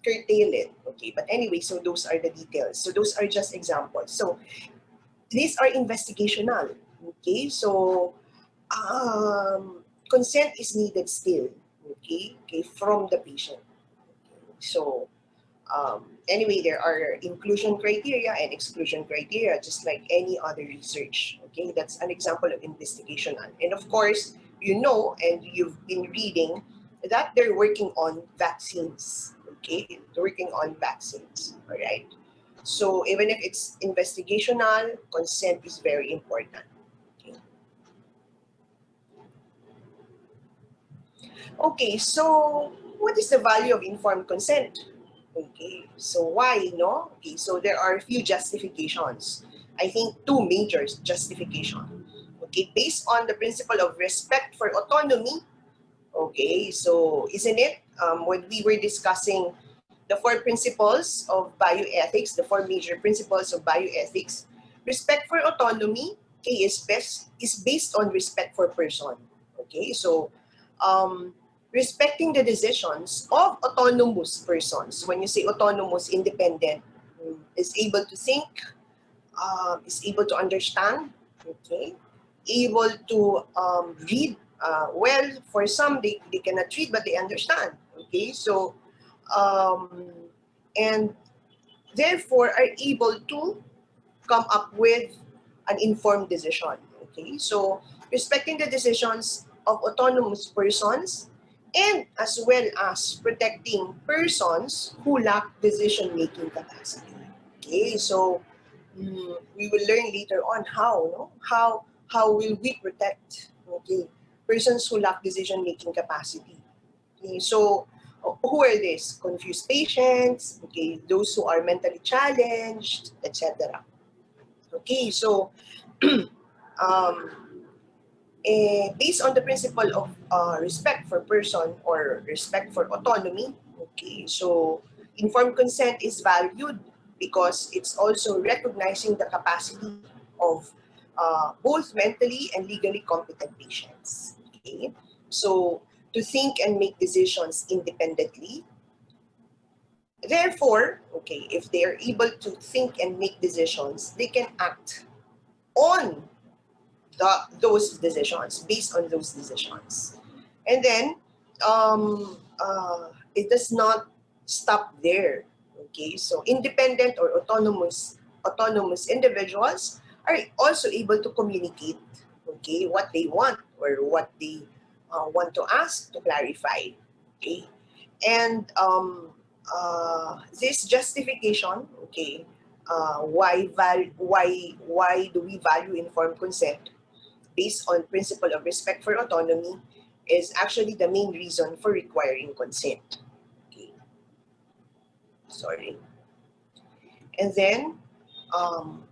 curtail it. Okay, but anyway, so those are the details. So those are just examples. So these are investigational. Okay, so consent is needed still. Okay, okay, from the patient. So anyway, there are inclusion criteria and exclusion criteria, just like any other research. Okay, that's an example of investigational. And of course, you know, and you've been reading that they're working on vaccines. Okay, they're working on vaccines. All right. So even if it's investigational, consent is very important. Okay. Okay, so what is the value of informed consent? Okay, so why, no? Okay, so there are a few justifications. I think two major justifications. Okay, based on the principle of respect for autonomy. Okay, so isn't it when we were discussing the four principles of bioethics, the four major principles of bioethics, respect for autonomy, okay, is based on respect for person. Okay, so um, respecting the decisions of autonomous persons. When you say autonomous, independent, is able to think, is able to understand, okay, able to read. Well, for some, they cannot read, but they understand. Okay, so um, and therefore are able to come up with an informed decision. Okay, so respecting the decisions of autonomous persons and as well as protecting persons who lack decision-making capacity. Okay, so we will learn later on how, no? How will we protect, okay, persons who lack decision-making capacity. Okay, so who are these? Confused patients, okay, those who are mentally challenged, etc. Okay, so um, based on the principle of respect for person or respect for autonomy, okay, so informed consent is valued because it's also recognizing the capacity of both mentally and legally competent patients. Okay, so to think and make decisions independently. Therefore, okay, if they are able to think and make decisions, they can act on those decisions, based on those decisions. And then it does not stop there. Okay, so independent or autonomous individuals are also able to communicate, okay, what they want or what they want to ask to clarify. Okay, and this justification, okay, why do we value informed consent based on principle of respect for autonomy is actually the main reason for requiring consent. Okay, sorry. And then um,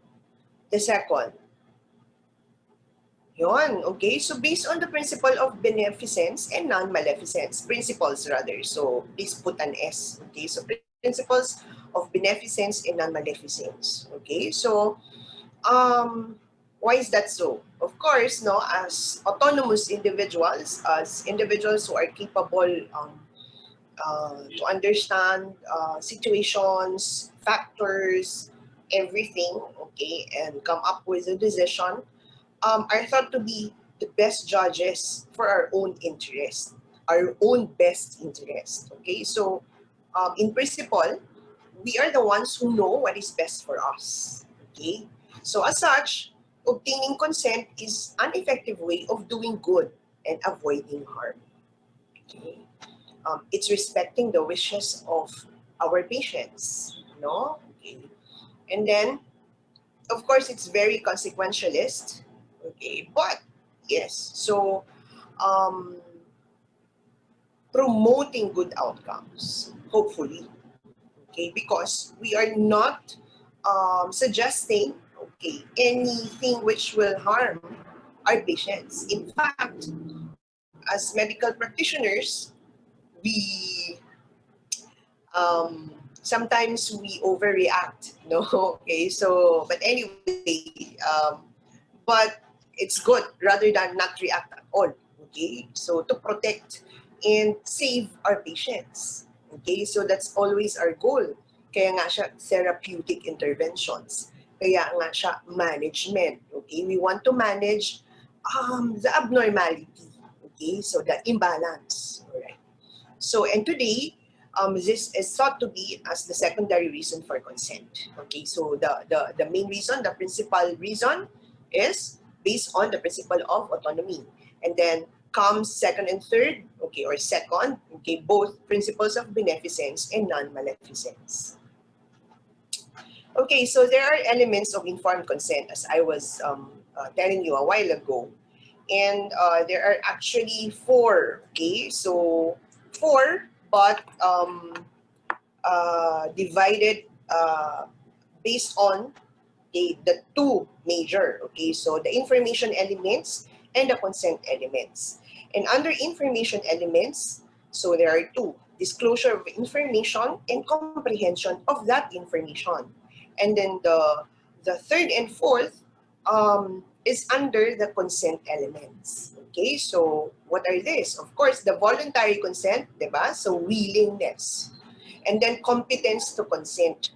the second, yun, okay, so based on the principle of beneficence and non-maleficence, principles rather, so please put an S, okay, so principles of beneficence and non-maleficence, okay, so why is that so? Of course, no, as autonomous individuals, as individuals who are capable to understand situations, factors, everything, okay, and come up with a decision, are thought to be the best judges for our own interest, our own best interest. Okay, so in principle, we are the ones who know what is best for us. Okay, so as such, obtaining consent is an effective way of doing good and avoiding harm. Okay, it's respecting the wishes of our patients. No, okay, and then of course it's very consequentialist. Okay, but yes, so um, promoting good outcomes, hopefully. Okay, because we are not suggesting, okay, anything which will harm our patients. In fact, as medical practitioners, we sometimes we overreact, no? Okay, so but anyway, but it's good rather than not react at all. Okay, so to protect and save our patients. Okay, so that's always our goal. Kaya nga siya therapeutic interventions. Kaya nga siya management. Okay, we want to manage the abnormality. Okay, so the imbalance. All right. So, and today, this is thought to be as the secondary reason for consent. Okay, so the main reason, the principal reason is based on the principle of autonomy. And then comes second and third, okay, or second, okay, both principles of beneficence and non-maleficence. Okay, so there are elements of informed consent, as I was telling you a while ago. And there are actually four, okay? So four, but divided based on the two major, okay? So the information elements and the consent elements. And under information elements, so there are two: disclosure of information and comprehension of that information. And then the third and fourth is under the consent elements. Okay, so what are these? Of course, the voluntary consent, diba? So willingness. And then competence to consent,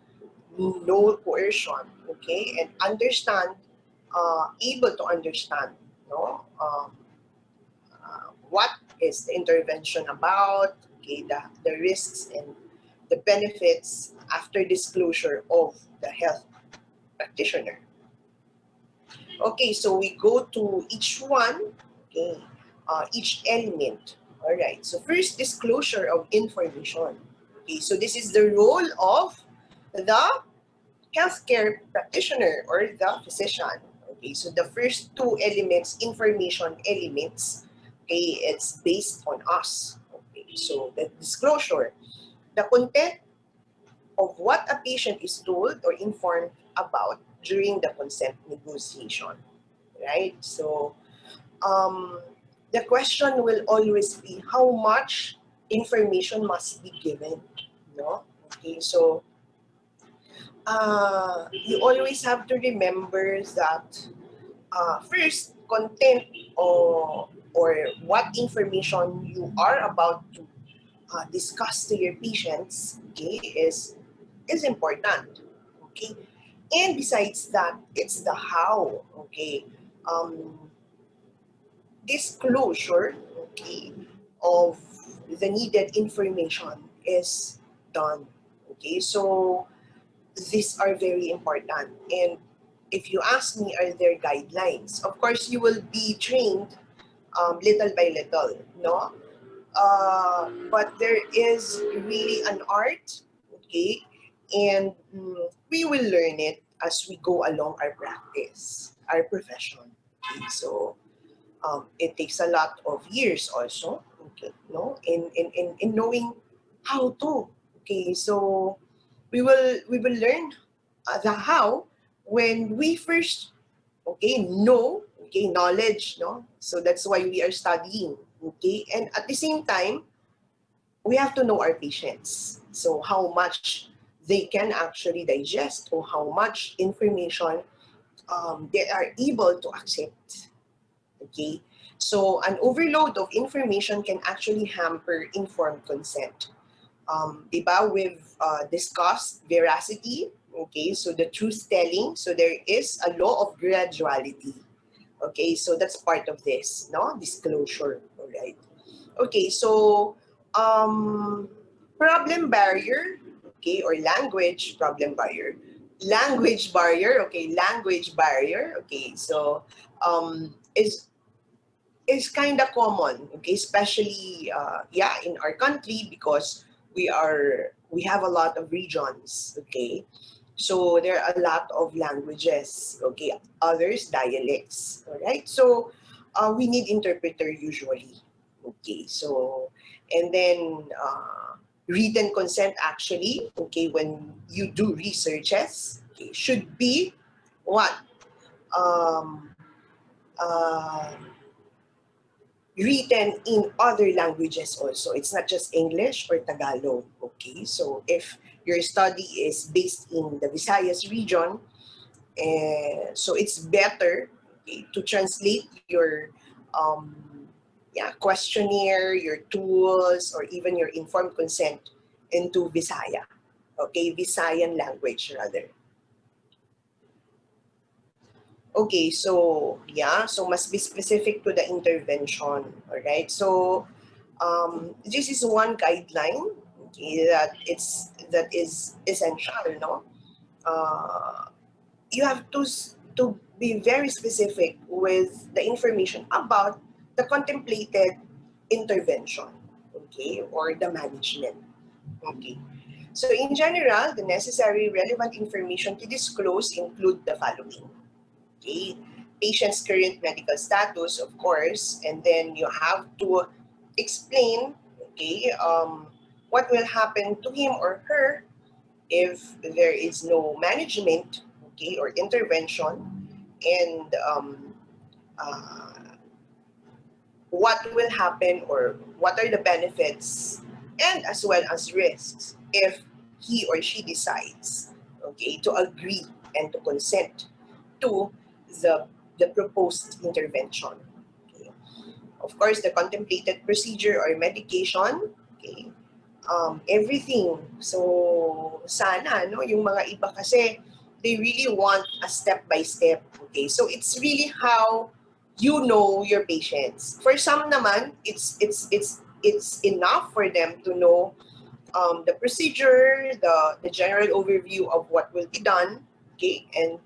no coercion, okay? And understand, able to understand, no? What is the intervention about, okay, the risks and the benefits after disclosure of the health practitioner. Okay, so we go to each one, okay, each element. All right, so first, disclosure of information. Okay, so this is the role of the healthcare practitioner or the physician. Okay, so the first two elements, information elements, okay, it's based on us. Okay, so the disclosure, the content of what a patient is told or informed about during the consent negotiation, right? So the question will always be how much information must be given, no? Okay, so you always have to remember that first, content or what information you are about to discuss to your patients, okay, is important, okay. And besides that, it's the how, okay. Um, Disclosure, okay, of the needed information is done, okay. So these are very important. And if you ask me, are there guidelines? Of course, you will be trained little by little, no? But there is really an art, okay? And we will learn it as we go along our practice, our profession. Okay? So it takes a lot of years also, okay, no? In knowing how to, okay? So we will learn the how when we first, okay, know, okay, knowledge, no? So that's why we are studying, okay? And at the same time, we have to know our patients. So how much they can actually digest or how much information they are able to accept, okay? So an overload of information can actually hamper informed consent. Diba, we've discussed veracity, okay, so the truth telling, so there is a law of graduality, okay, so that's part of this, no, disclosure, all right. Okay, so problem barrier, okay, or language barrier, okay, language barrier, okay, so is kind of common, okay, especially yeah, in our country because we have a lot of regions, okay, so there are a lot of languages, okay, others dialects, all right, so we need interpreter usually, okay, so and then written consent actually, okay, when you do researches, okay, should be what um, uh, written in other languages also. It's not just English or Tagalog, okay? So if your study is based in the Visayas region, so it's better, okay, to translate your yeah, questionnaire, your tools, or even your informed consent into Visaya. Okay, Visayan language rather. Okay, so yeah, so must be specific to the intervention. All right, so this is one guideline, okay, that is essential. No, you have to be very specific with the information about the contemplated intervention, okay, or the management. Okay. So in general, the necessary relevant information to disclose include the following. Okay. Patient's current medical status, of course, and then you have to explain, okay, what will happen to him or her if there is no management, okay, or intervention, and uh, what will happen or what are the benefits and as well as risks if he or she decides, okay, to agree and to consent to the, the proposed intervention. Okay. Of course, the contemplated procedure or medication, okay, everything. So, sana, no, yung mga iba kasi, they really want a step-by-step. Okay, so it's really how you know your patients. For some naman, it's enough for them to know the procedure, the general overview of what will be done, okay, and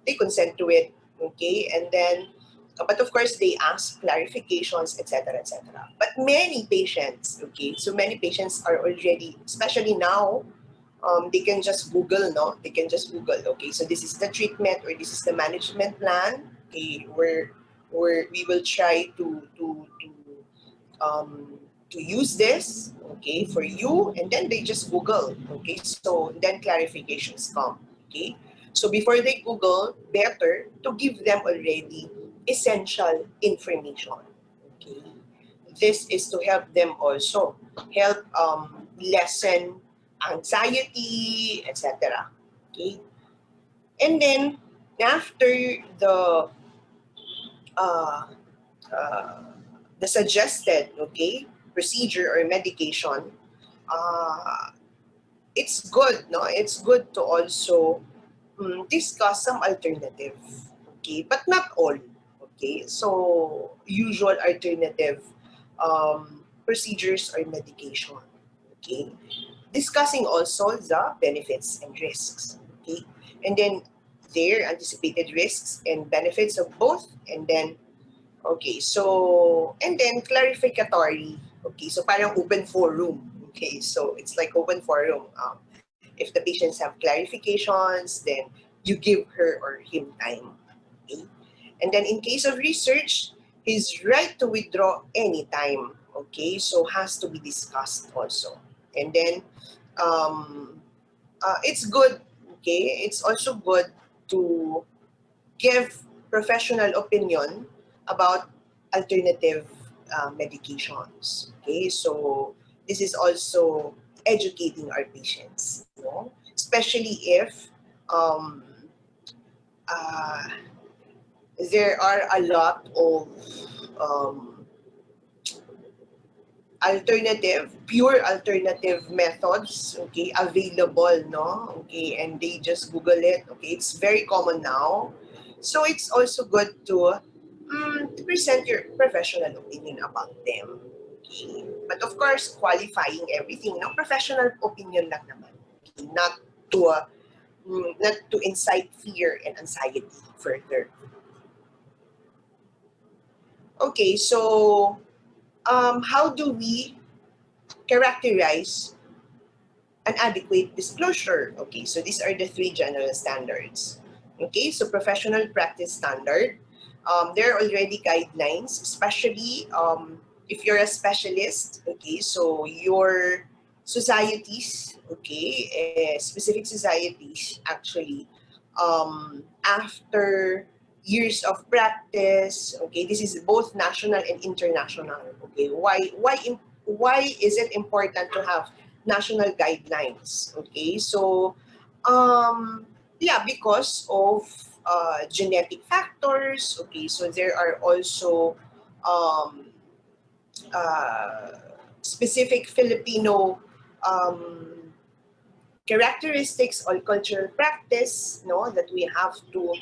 they consent to it, okay, and then, but of course, they ask clarifications, etc., etc. But many patients, okay, so many patients are already, especially now, they can just Google, no? They can just Google, okay, so this is the treatment or this is the management plan, okay, where we will try to use this, okay, for you, and then they just Google, okay, so then clarifications come, okay. So before they Google, better to give them already essential information, okay. This is to help them also, help lessen anxiety, etc. Okay, and then after the uh, uh, the suggested, okay, procedure or medication, uh, it's good, no? It's good to also discuss some alternative, okay, but not all, okay. So usual alternative procedures or medication, okay. Discussing also the benefits and risks, okay, and then their anticipated risks and benefits of both, and then okay, so, and then clarificatory. Okay, so parang open forum. Okay, so it's like open forum. If the patients have clarifications, then you give her or him time. Okay, and then in case of research, his right to withdraw anytime. Okay, so has to be discussed also. And then it's good. Okay, it's also good to give professional opinion about alternative medications. Okay, so this is also educating our patients, you know, especially if um, uh, there are a lot of um, pure alternative methods, okay, available, no? Okay, and they just Google it. Okay, it's very common now. So it's also good to present your professional opinion about them. Okay. But of course, qualifying everything, no? Professional opinion lang naman. Okay? Not to incite fear and anxiety further. Okay, so how do we characterize an adequate disclosure? Okay, so these are the three general standards. Okay, so professional practice standard. There are already guidelines, especially if you're a specialist. Okay, so your societies, okay, specific societies actually, after years of practice, okay, this is both national and international. Okay, why is it important to have national guidelines? Okay, so yeah, because of genetic factors. Okay, so there are also um, uh, specific Filipino um, characteristics or cultural practice, no, that we have to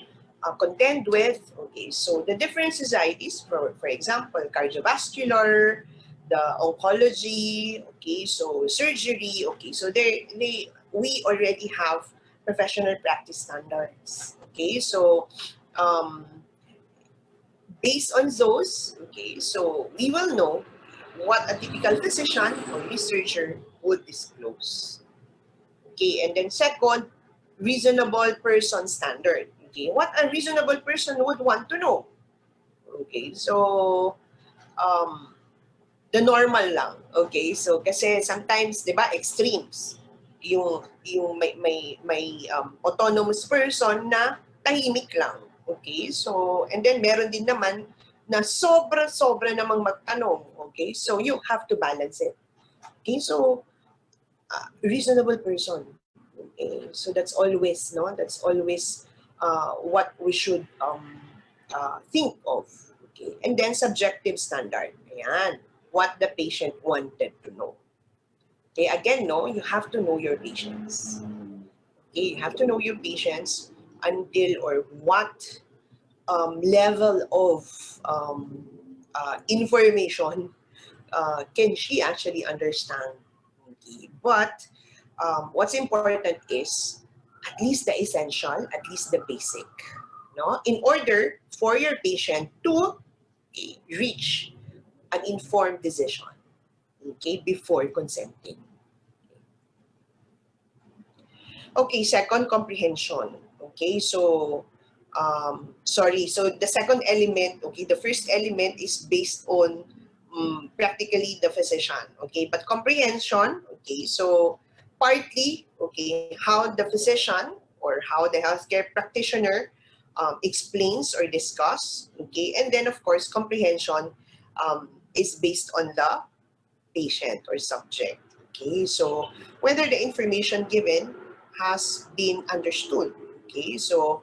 contend with. Okay, so the different societies, for example, cardiovascular, the oncology, okay, so surgery, okay, so we already have professional practice standards. Okay, so um, based on those, okay, so we will know what a typical physician or researcher would disclose. Okay, and then second, reasonable person standard. Okay, what a reasonable person would want to know. Okay, so um, the normal lang. Okay, so kasi sometimes, di ba, extremes. Yung may autonomous person na tahimik lang. Okay, so, and then meron din naman na sobra-sobra namang magtanong. Okay, so you have to balance it. Okay, so reasonable person. Okay, so that's always, no, that's always what we should think of. Okay, and then subjective standard. Ayan, what the patient wanted to know. Okay, again, no, you have to know your patients. Okay, you have to know your patients until or what level of information can she actually understand. Okay, but what's important is at least the essential, at least the basic, no? In order for your patient to reach an informed decision, okay, before consenting. Okay, second, comprehension. Okay, so sorry, so the second element, okay, the first element is based on practically the physician, okay, but comprehension, okay, so partly, okay, how the physician or how the healthcare practitioner explains or discuss, okay, and then of course comprehension is based on the patient or subject, okay, so whether the information given has been understood, okay, so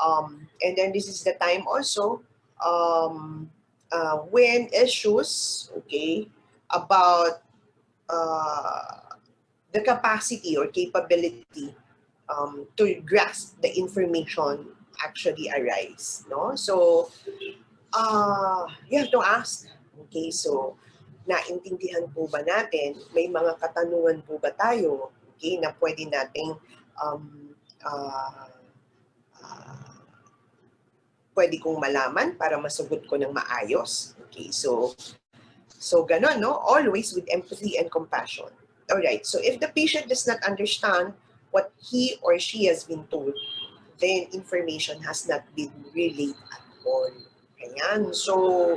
and then this is the time also when issues, okay, about the capacity or capability to grasp the information actually arise, no? So, you have to ask, okay, so, naintindihan po ba natin? May mga katanungan po ba tayo, okay, na pwede nating uh, pwede kong malaman para masagot ko ng maayos. Okay, so ganon, no? Always with empathy and compassion. All right, so if the patient does not understand what he or she has been told, then information has not been relayed at all. Ayan, so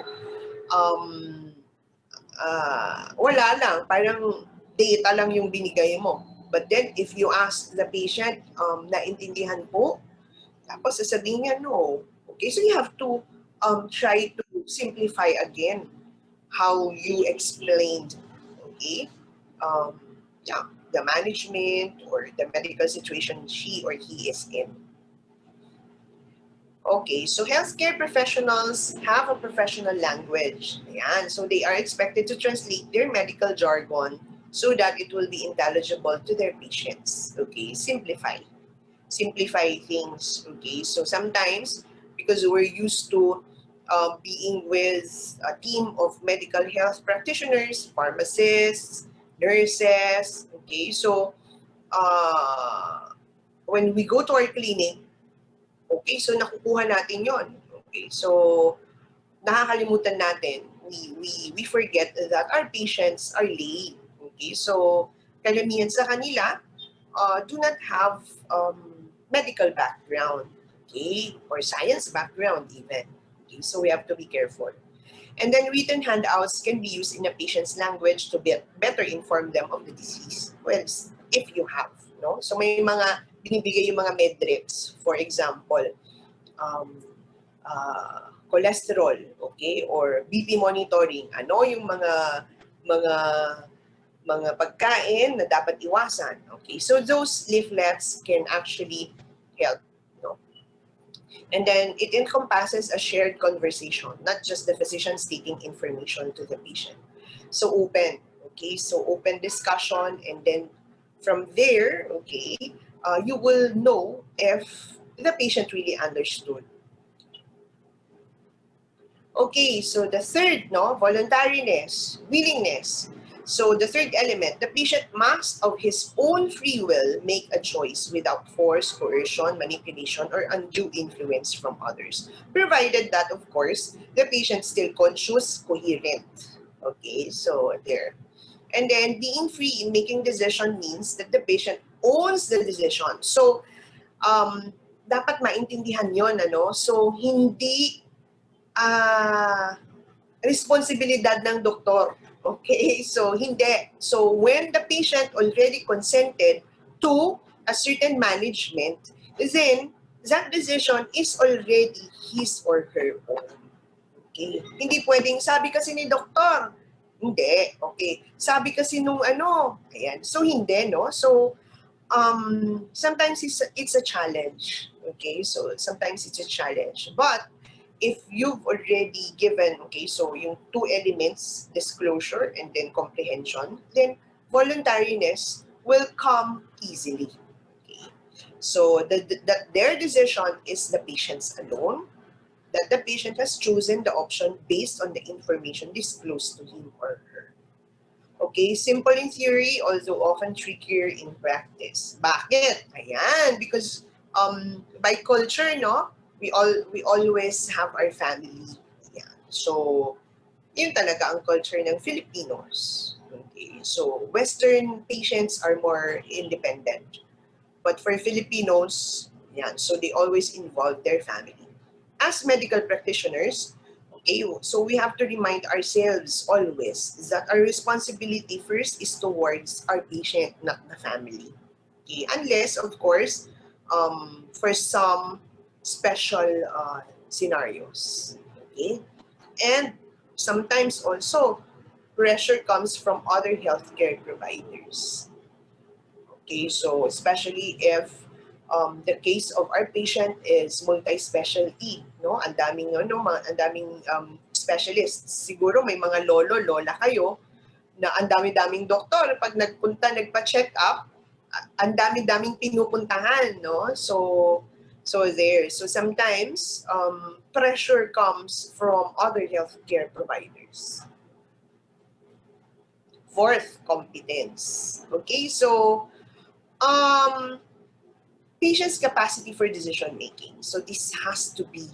wala lang, parang data lang yung binigay mo. But then if you ask the patient, naintindihan po, tapos sasabihin niya no. Okay, so you have to try to simplify again how you explained, okay, yeah, the management or the medical situation she or he is in. Okay, so healthcare professionals have a professional language. Ayan, so they are expected to translate their medical jargon so that it will be intelligible to their patients. Okay, simplify things. Okay, so sometimes because we're used to being with a team of medical health practitioners, pharmacists, nurses. Okay, so when we go to our clinic, okay, so nakukuha natin yon. Okay, so nakakalimutan natin, we forget that our patients are lay. Okay, so karamihan sa kanila do not have medical background, okay, or science background even. Okay, so we have to be careful. And then written handouts can be used in a patient's language to better inform them of the disease. Well, if you have, no? So may mga binibigay yung mga metrics. For example, cholesterol, okay, or BP monitoring. Ano yung mga pagkain na dapat iwasan. Okay, so those leaflets can actually help. No? And then it encompasses a shared conversation, not just the physician stating information to the patient. So open, okay, so open discussion, and then From there, okay, you will know if the patient really understood. Okay, so the third, no, voluntariness, willingness. So the third element, the patient must of his own free will make a choice without force, coercion, manipulation, or undue influence from others. Provided that, of course, the patient still conscious, coherent. Okay, so there. And then being free in making decision means that the patient owns the decision. So, dapat maintindihan yon, ano? So, hindi responsibilidad ng doktor. Okay? So, hindi. So, when the patient already consented to a certain management, then that decision is already his or her own. Okay? Hindi pwedeng sabi kasi ni doktor. Hindi. Okay. Sabi kasi nung ano. Ayan. So, hindi, no? So, sometimes it's a challenge. Okay? So, sometimes it's a challenge. But, if you've already given, okay, so yung two elements, disclosure and then comprehension, then voluntariness will come easily. Okay. So that their decision is the patient's alone, that the patient has chosen the option based on the information disclosed to him or her. Okay, simple in theory, although often trickier in practice. Bakit? Ayan, because by culture, no, we always have our family. Ayan. So, yun talaga ang culture ng Filipinos. Okay, so Western patients are more independent. But for Filipinos, yan, so they always involve their family. As medical practitioners, okay, so we have to remind ourselves always that our responsibility first is towards our patient, not the family. Okay, unless, of course, for some special scenarios. Okay, and sometimes also pressure comes from other healthcare providers. Okay, so especially if the case of our patient is multi-specialty, no? Ang daming ang daming specialists. Siguro may mga lolo, lola kayo na ang dami-daming doktor pag nagpa-check up, ang dami-daming pinupuntahan, no? So there. So sometimes pressure comes from other healthcare providers. Fourth, competence. Okay, so patient's capacity for decision making. So this has to be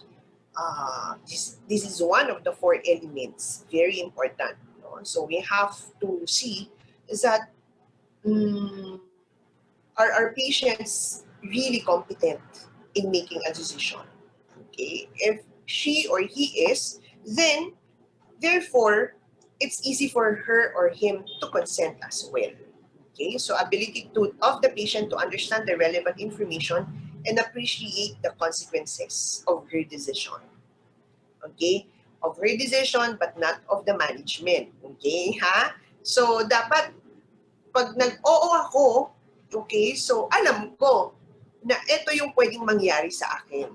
this is one of the four elements, very important. No? So we have to see is that are our patients really competent in making a decision? Okay, if she or he is, then therefore it's easy for her or him to consent as well. Okay, so ability of the patient to understand the relevant information and appreciate the consequences of her decision. Okay, of her decision but not of the management. Okay, ha? So dapat pag nag-oo ako, okay, so alam ko na ito yung pwedeng mangyari sa akin.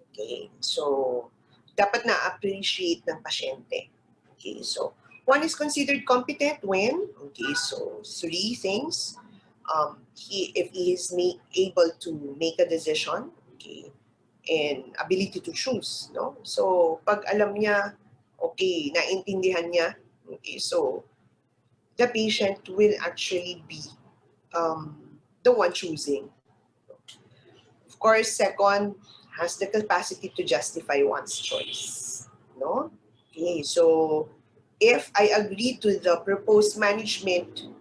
Okay, so dapat na-appreciate ng pasyente. Okay, so one is considered competent when, okay, so three things. If he is able to make a decision, okay, and ability to choose, no? So, pag alam niya, okay, naintindihan niya, okay, so the patient will actually be the one choosing. Of course, second, has the capacity to justify one's choice, no? Okay, so if I agree to the proposed management,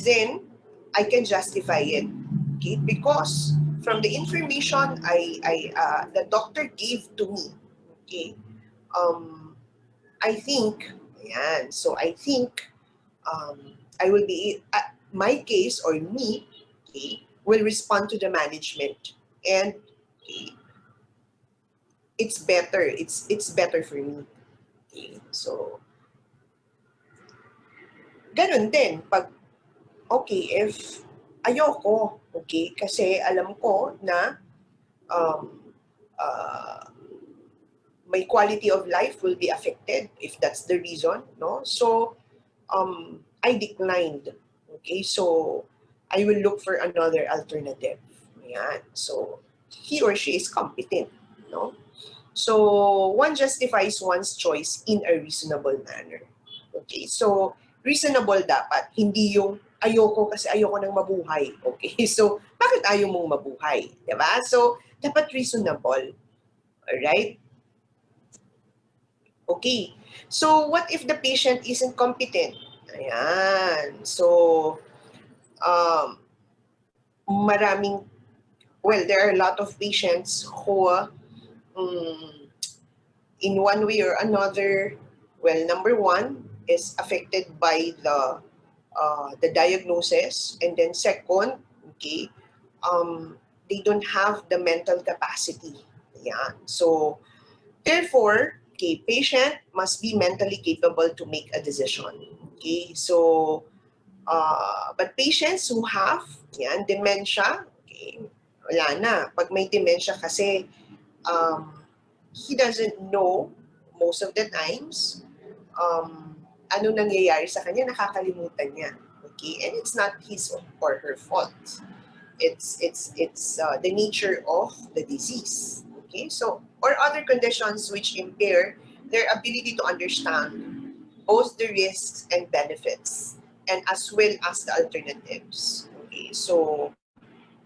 then I can justify it. Okay, because from the information the doctor gave to me, okay, I think, ayan, so I think I will be, my case or me, okay, will respond to the management and okay, it's better. It's better for me. Okay, so ganun din pag okay if ayoko, okay, kasi alam ko na my quality of life will be affected if that's the reason, no? So I declined. Okay, so I will look for another alternative. Ayan. So he or she is competent, no? So one justifies one's choice in a reasonable manner. Okay, so reasonable dapat, hindi yung ayoko kasi ayoko nang mabuhay. Okay, so bakit ayaw mong mabuhay? Diba? So dapat reasonable. Alright? Okay. So what if the patient isn't competent? Ayan. So um, maraming, well, there are a lot of patients who in one way or another, well, number one is affected by the diagnosis, and then second, okay, they don't have the mental capacity. Yeah. So therefore, okay, patient must be mentally capable to make a decision. Okay, so but patients who have yan, dementia, okay, wala na. Pag may dementia kasi, um, he doesn't know most of the times ano nangyayari sa kanya, nakakalimutan niya. Okay? And it's not his or her fault. It's the nature of the disease. Okay? So, or other conditions which impair their ability to understand both the risks and benefits, and as well as the alternatives. Okay? So,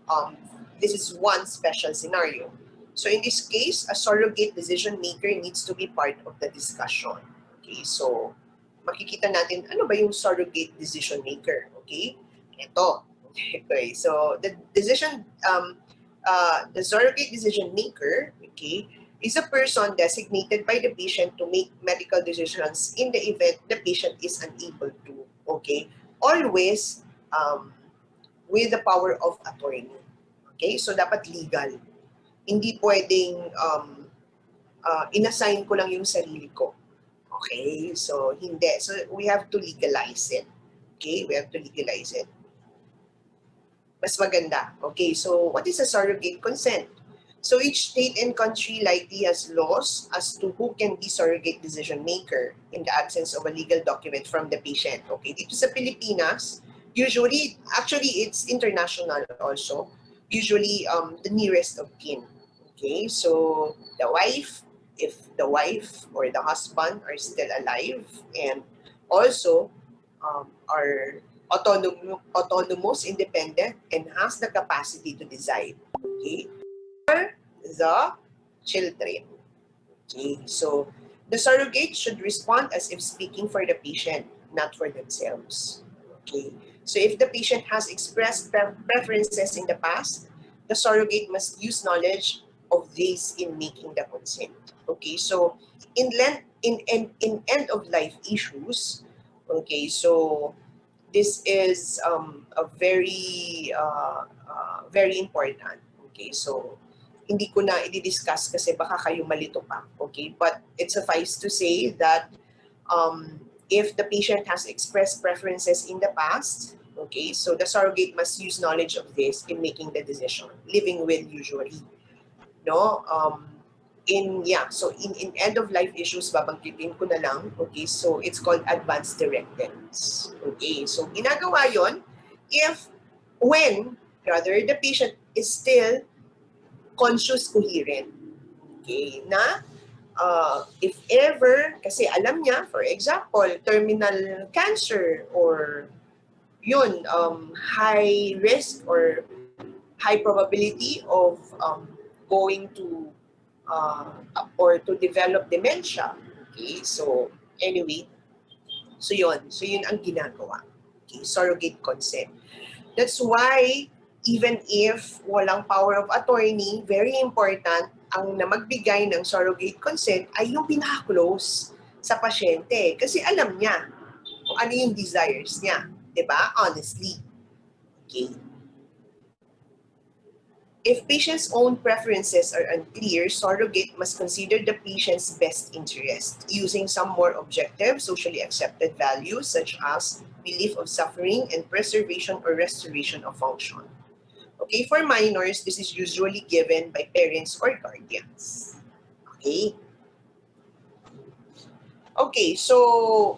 um, this is one special scenario. So in this case, a surrogate decision maker needs to be part of the discussion. Okay, so makikita natin ano ba yung surrogate decision maker. Okay, ito. Okay, so the surrogate decision maker, okay, is a person designated by the patient to make medical decisions in the event the patient is unable to. Okay, always with the power of attorney. Okay? So, dapat legal. Hindi pwedeng inassign ko lang yung sarili ko. Okay? So, hindi. So, we have to legalize it. Okay? We have to legalize it. Mas maganda. Okay? So, what is a surrogate consent? So, each state and country likely has laws as to who can be surrogate decision maker in the absence of a legal document from the patient. Okay? Dito sa Pilipinas, usually, actually, it's international also. Usually, the nearest of kin. Okay? So, the wife, if the wife or the husband are still alive, and also are autonomous, independent, and has the capacity to decide. Okay? The children. Okay, so the surrogate should respond as if speaking for the patient, not for themselves. Okay, so if the patient has expressed preferences in the past, the surrogate must use knowledge of these in making the consent. Okay, so in end of life issues, okay, so this is a very important. Okay, so hindi ko na i-discuss kasi baka kayo malito pa. Okay, but it suffice to say that if the patient has expressed preferences in the past, okay, so the surrogate must use knowledge of this in making the decision. Living will usually, no? In end of life issues, babanggitin ko na lang. Okay, so it's called advanced directives. Okay, so ginagawa yon when rather the patient is still conscious coherent. Okay, na if ever, kasi alam niya, for example, terminal cancer or yun, high risk or high probability of going to or to develop dementia. Okay, so anyway, so yun ang ginagawa. Okay, surrogate consent. That's why even if walang power of attorney, very important, ang na magbigay ng surrogate consent ay yung pinaka-close sa pasyente. Kasi alam niya kung ano yung desires niya. Diba? Honestly. Okay. If patient's own preferences are unclear, surrogate must consider the patient's best interest using some more objective, socially accepted values such as relief of suffering and preservation or restoration of function. Okay, for minors, this is usually given by parents or guardians. Okay. Okay, so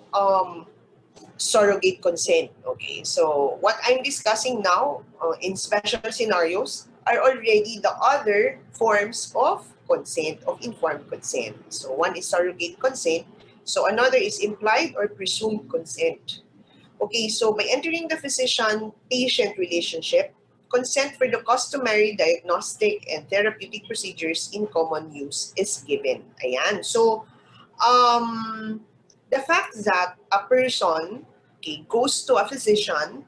surrogate consent. Okay, so what I'm discussing now in special scenarios are already the other forms of consent, of informed consent. So one is surrogate consent, so another is implied or presumed consent. Okay, so by entering the physician-patient relationship, consent for the customary diagnostic and therapeutic procedures in common use is given. Ayan. So, the fact that a person, okay, goes to a physician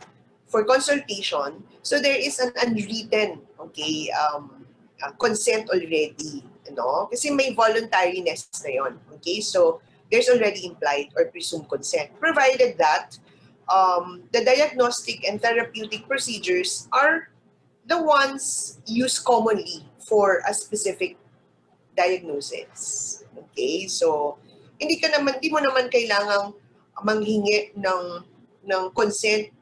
for consultation, so there is an unwritten, okay, consent already, kasi may voluntariness na yon. Okay, so there's already implied or presumed consent, provided that the diagnostic and therapeutic procedures are the ones used commonly for a specific diagnosis. Okay? So, hindi mo naman kailangang manghingi ng consent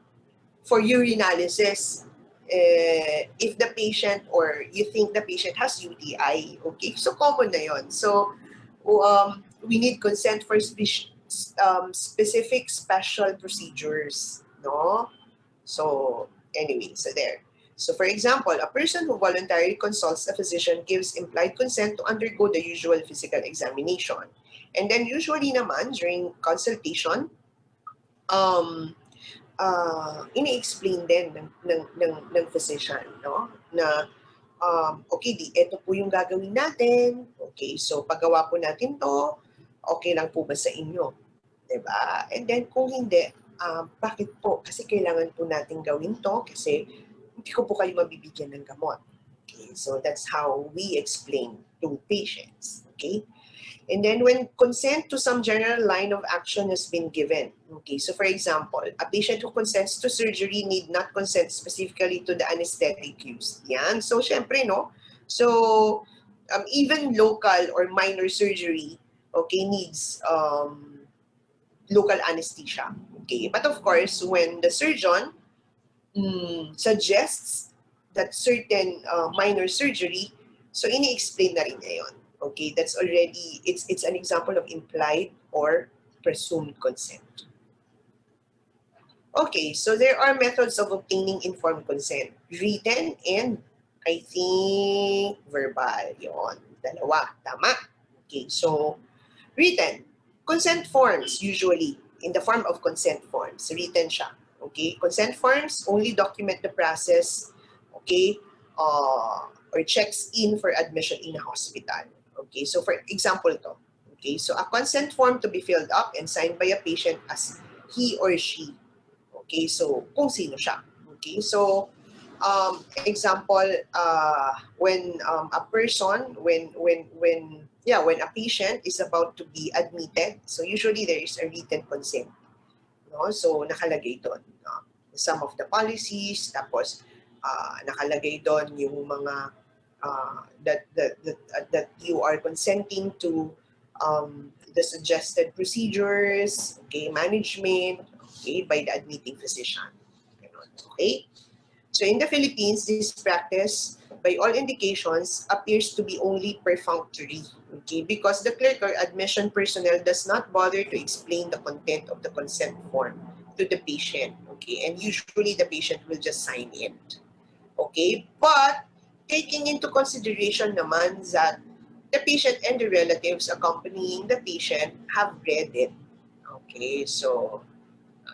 for urinalysis if the patient or you think the patient has UTI. Okay? So, common na yon. So, we need consent for specific special procedures, no? So, anyway, so there. So, for example, a person who voluntarily consults a physician gives implied consent to undergo the usual physical examination. And then usually naman, during consultation, ini-explain din ng physician, no? Na, okay, ito po yung gagawin natin. Okay, so paggawa po natin to, okay lang po ba sa inyo? Diba? And then kung hindi, bakit po? Kasi kailangan po natin gawin to kasi hindi ko po kayo mabibigyan ng gamot. Okay, so that's how we explain to patients. Okay? And then when consent to some general line of action has been given. Okay, so for example, a patient who consents to surgery need not consent specifically to the anesthetic used. Yan. So, syempre, no? So, even local or minor surgery, okay, needs local anesthesia. Okay, but of course, when the surgeon suggests that certain minor surgery, so ini-explain na rin niya yun. Okay, that's already, it's an example of implied or presumed consent. Okay, so there are methods of obtaining informed consent. Written and, I think, verbal. Yun, dalawa. Tama? Okay, so, written. Consent forms, usually, in the form of consent forms. Written siya. Okay, consent forms only document the process, okay, or checks in for admission in a hospital. Okay, so for example to, okay, so a consent form to be filled up and signed by a patient as he or she. Okay, so kung sino siya. Okay, so example, when a person, when a patient is about to be admitted, so usually there is a written consent. No? So, nakalagay doon some of the policies, tapos nakalagay doon yung mga that you are consenting to the suggested procedures, okay, management, okay, by the admitting physician. Okay? So, in the Philippines, this practice, by all indications, appears to be only perfunctory, okay, because the clerk or admission personnel does not bother to explain the content of the consent form to the patient, okay, and usually the patient will just sign it, okay, but taking into consideration naman that the patient and the relatives accompanying the patient have read it, okay, so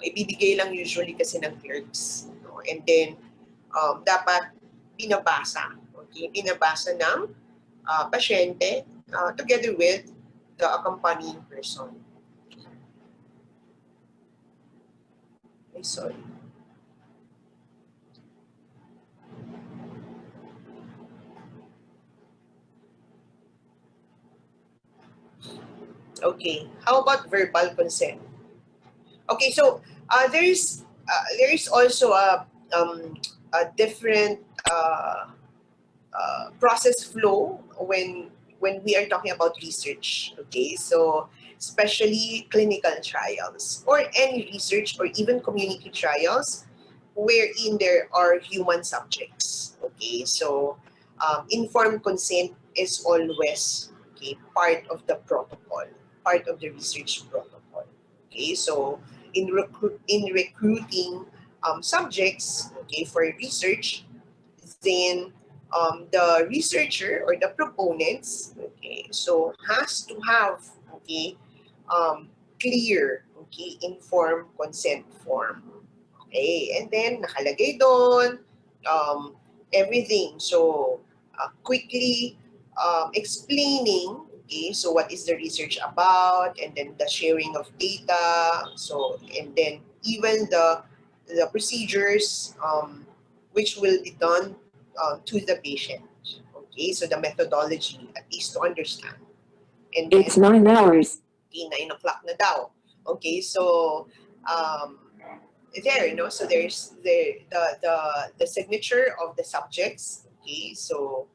ibibigay lang usually kasi ng clerks, no? And then dapat binabasa. Okay? Binabasa ng pasyente together with the accompanying person. Okay, sorry. Okay, how about verbal consent? Okay, so there is also a different process flow when we are talking about research. Okay, so especially clinical trials or any research or even community trials wherein there are human subjects. Okay, so informed consent is always, okay, part of the protocol, part of the research protocol. Okay, so in recruiting subjects, okay, for research, then the researcher or the proponents, okay, so has to have, okay, clear, okay, informed consent form. Okay, and then nakalagay doon everything. So quickly explaining, okay, so what is the research about, and then the sharing of data. So and then even the procedures which will be done to the patient. Okay, so the methodology at least to understand. And then It's 9 hours. okay, 9 o'clock na daw. Okay, so there, you know, so there's the signature of the subjects. Okay, so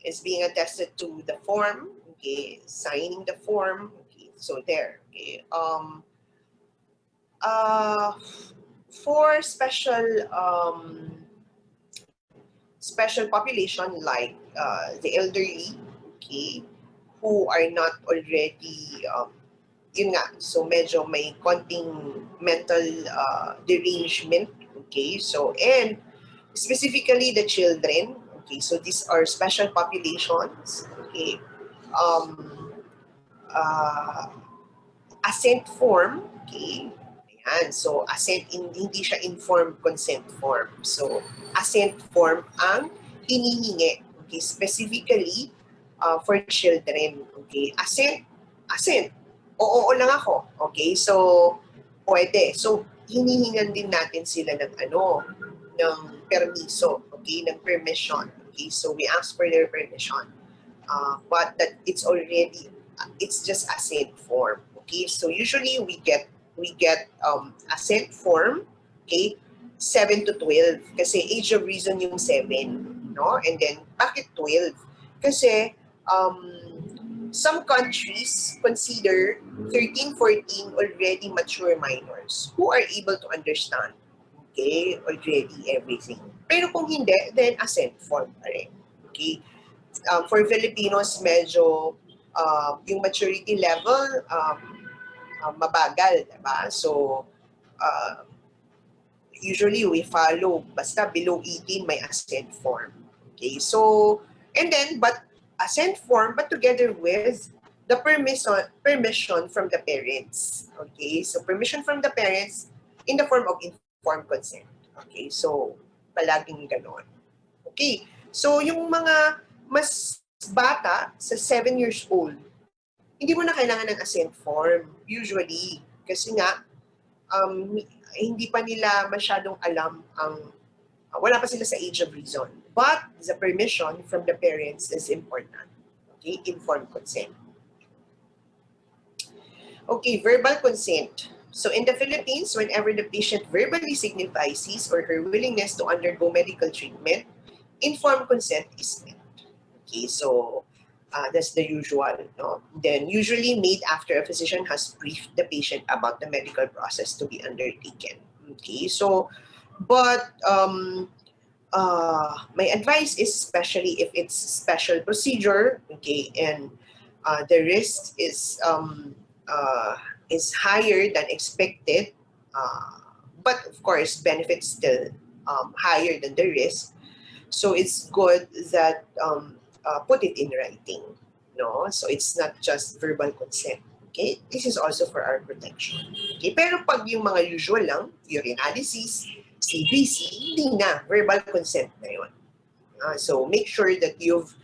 is being attested to the form. Okay, signing the form. Okay, so there. Okay, uh, for special population like the elderly, okay, who are not already yun nga, so medyo may konting mental derangement, okay? So, and specifically the children, okay? So these are special populations, okay? Um, uh, assent form, okay? Ayan, so assent, hindi siya informed consent form. So, assent form ang hinihingi, okay? Specifically for children, okay? Assent, oo lang ako, okay? So, pwede. So, hinihingan din natin sila ng ng permiso, okay? Ng permission, okay? So, we ask for their permission. But that it's just assent form, okay? So usually we get assent form, okay? 7 to 12 kasi age of reason yung 7, no? And then bakit 12? Kasi some countries consider 13, 14 already mature minors who are able to understand, okay, already everything. Pero kung hindi, then assent form pa rin, okay? For Filipinos, medyo yung maturity level mabagal, diba? So, usually we follow, basta below 18 may assent form. Okay, so, and then, but assent form, but together with the permission from the parents. Okay, so permission from the parents in the form of informed consent. Okay, so, palaging ganon. Okay, so yung mga mas bata sa 7 years old, hindi mo na kailangan ng assent form usually kasi nga hindi pa nila masyadong alam ang wala pa sila sa age of reason. But the permission from the parents is important. Okay, informed consent. Okay, verbal consent. So in the Philippines, whenever the patient verbally signifies his or her willingness to undergo medical treatment, informed consent is met. Okay, so that's the usual. No? Then usually made after a physician has briefed the patient about the medical process to be undertaken. Okay, so but my advice is especially if it's special procedure, okay, and the risk is higher than expected, but of course benefits still higher than the risk. So it's good that put it in writing, no? So it's not just verbal consent. Okay? This is also for our protection. Okay? Pero pag yung mga usual lang, urinalysis, CBC, hindi na. Verbal consent na yun. So make sure that you've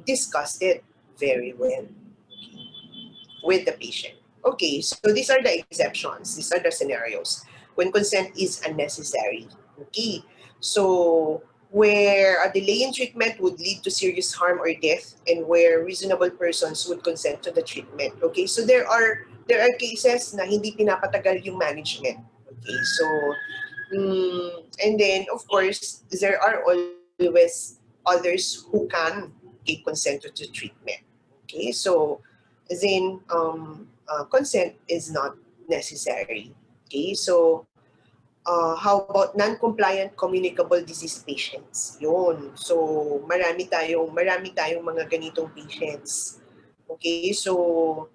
discussed it very well with the patient. Okay, so these are the exceptions. These are the scenarios when consent is unnecessary. Okay, so where a delay in treatment would lead to serious harm or death and where reasonable persons would consent to the treatment. Okay, so there are cases na hindi pinapatagal yung management. Okay, so and then of course there are always others who can consent to the treatment. Okay, so then consent is not necessary. Okay, so how about non-compliant communicable disease patients? Yun. So, marami tayong mga ganitong patients. Okay, so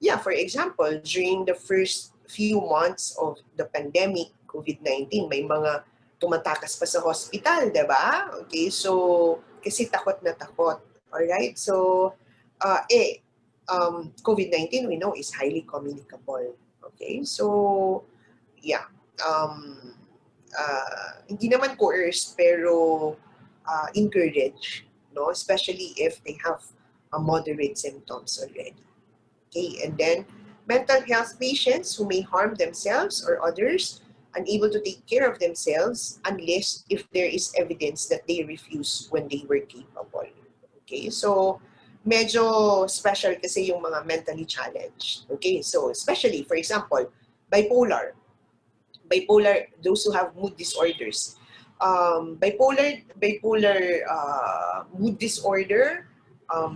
yeah, for example, during the first few months of the pandemic, COVID-19, may mga tumatakas pa sa hospital, di ba? Okay, so, kasi takot na takot. Alright, so, COVID-19, we know, is highly communicable. Okay, so, yeah. Hindi naman coerced, pero encourage, no? Especially if they have moderate symptoms already. Okay, and then mental health patients who may harm themselves or others, unable to take care of themselves unless if there is evidence that they refuse when they were capable. Okay, so medyo special kasi yung mga mentally challenged. Okay, so especially, for example, bipolar, those who have mood disorders. Bipolar mood disorder,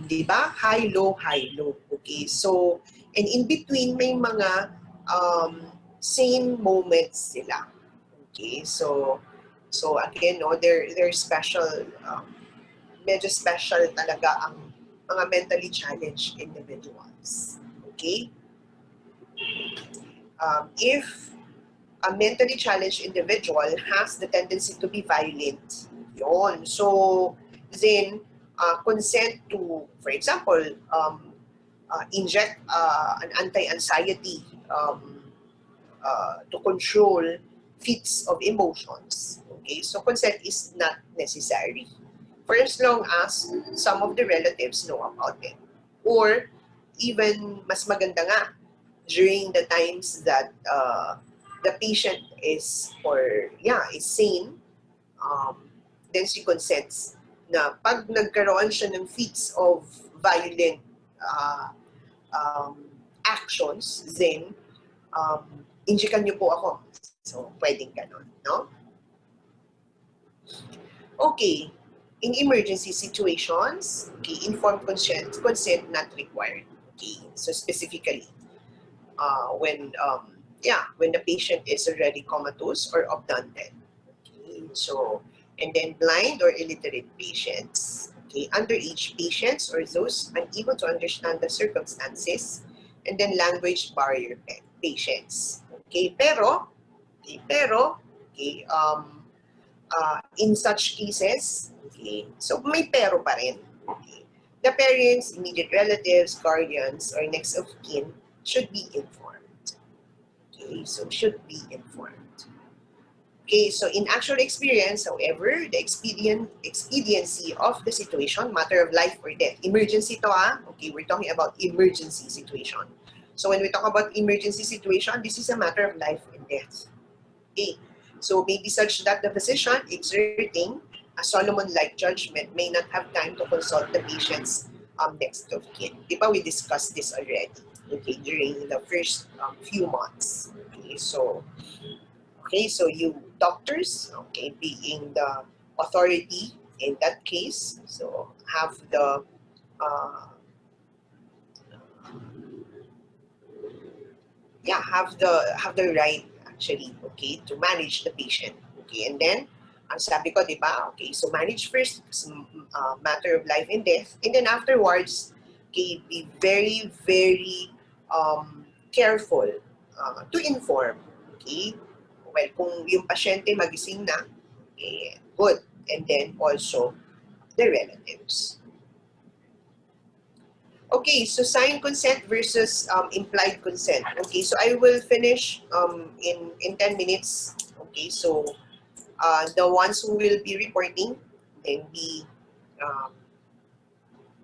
di ba? High, low, high, low. Okay, so, and in between, may mga sane moments sila. Okay, so again, no, they're special, medyo special talaga ang mga mentally challenged individuals. Okay? If a mentally challenged individual has the tendency to be violent, yon. So, then, consent to, for example, inject an anti-anxiety to control fits of emotions. Okay, so consent is not necessary for as long as some of the relatives know about it. Or even mas maganda nga, during the times that the patient is sane, then she consents na pag nagkaroon siya ng fits of violent uh, um, actions, then injikan niyo po ako. So, pwedeng ganon, no? Okay, in emergency situations, okay, informed consent not required. Okay, so specifically, when the patient is already comatose or obtunded. Okay, so, and then blind or illiterate patients, okay, underage patients or those unable to understand the circumstances, and then language barrier patients. Okay, in such cases, okay, so may pero pa rin. Okay, the parents, immediate relatives, guardians, or next of kin should be informed. Okay, so should be informed. Okay, so in actual experience, however, the expediency of the situation, matter of life or death. Emergency to okay, we're talking about emergency situation. So when we talk about emergency situation, this is a matter of life and death. Okay, so maybe such that the physician exerting a Solomon-like judgment may not have time to consult the patient's next of kin. Diba we discussed this already, okay, during the first few months. Okay, so you doctors, okay, being the authority in that case, so have the have the right actually, okay, to manage the patient. Okay, and then ang sabi ko, di ba? Okay, so manage first, matter of life and death, and then afterwards, okay, be very, very careful to inform. Okay, well, kung yung pasyente magising na, okay, good. And then also the relatives. Okay, so signed consent versus implied consent. Okay, so I will finish in 10 minutes. Okay, so the ones who will be reporting, then be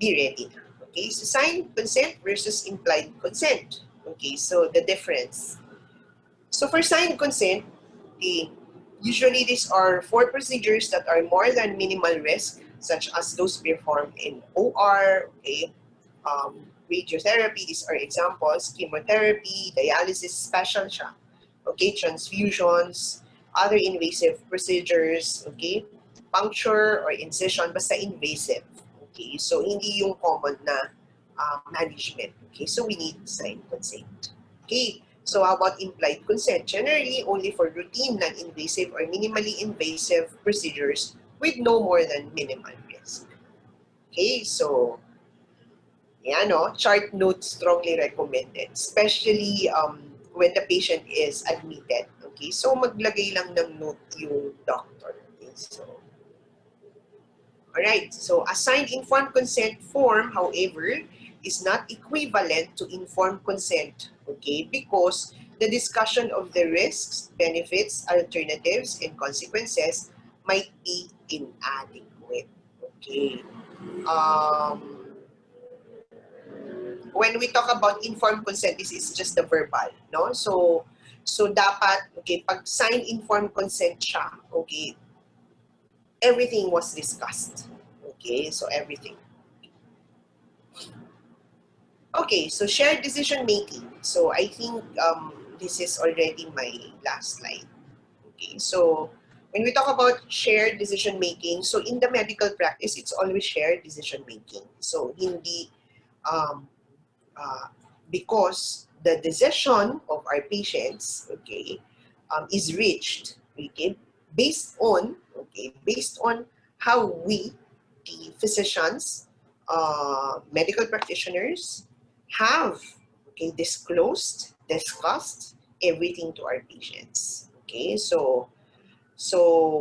ready. Okay, so signed consent versus implied consent. Okay, so the difference. So for signed consent, okay, usually these are for procedures that are more than minimal risk, such as those performed in OR, okay, radiotherapy, these are examples, chemotherapy, dialysis, special siya, okay, transfusions, other invasive procedures, okay, puncture or incision, basta invasive, okay, so hindi yung common na management, okay, so we need signed consent, okay. So how about implied consent? Generally, only for routine, non-invasive or minimally invasive procedures with no more than minimal risk. Okay, so Yeah, no, chart note strongly recommended, especially when the patient is admitted. Okay, so maglagay lang ng note yung doctor. Okay, so alright, so a signed informed consent form, however, is not equivalent to informed consent, okay, because the discussion of the risks, benefits, alternatives, and consequences might be inadequate. Okay. When we talk about informed consent, this is just the verbal, no? So dapat, okay, pag sign informed consent siya, okay, everything was discussed. Okay, so everything. Okay, so shared decision making. So I think this is already my last slide. Okay, so when we talk about shared decision making, so in the medical practice, it's always shared decision making. So hindi um, uh, because the decision of our patients, okay, is reached, okay, based on how we, the physicians, medical practitioners, have discussed everything to our patients. Okay, so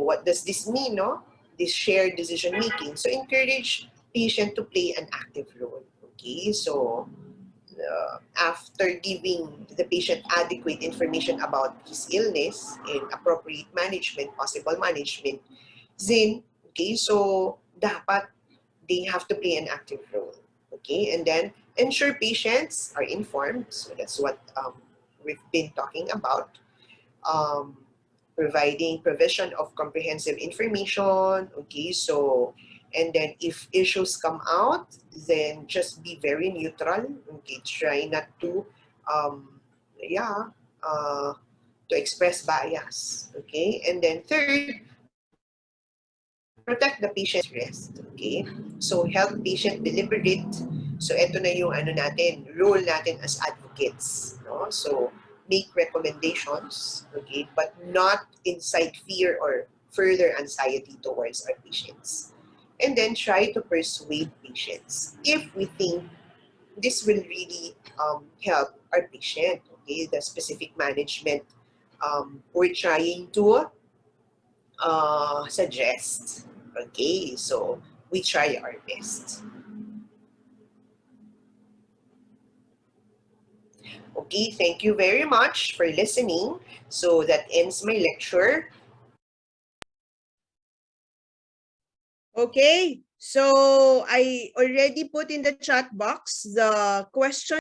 what does this mean, no? This shared decision making. So encourage patient to play an active role. Okay, so after giving the patient adequate information about his illness and appropriate management, possible management, then, okay, so dapat they have to play an active role. Okay, and then ensure patients are informed. So that's what we've been talking about. Um, Providing provision of comprehensive information. Okay, so and then if issues come out, then just be very neutral. Okay, try not to yeah to express bias. Okay, and then third, protect the patient's rest. Okay, so help patient deliberate. So ito na yung ano natin, role natin as advocates, no? So make recommendations, okay, but not incite fear or further anxiety towards our patients. And then try to persuade patients if we think this will really help our patient, okay, the specific management we're trying to suggest. Okay, so we try our best. Okay, thank you very much for listening. So that ends my lecture. Okay, so I already put in the chat box the question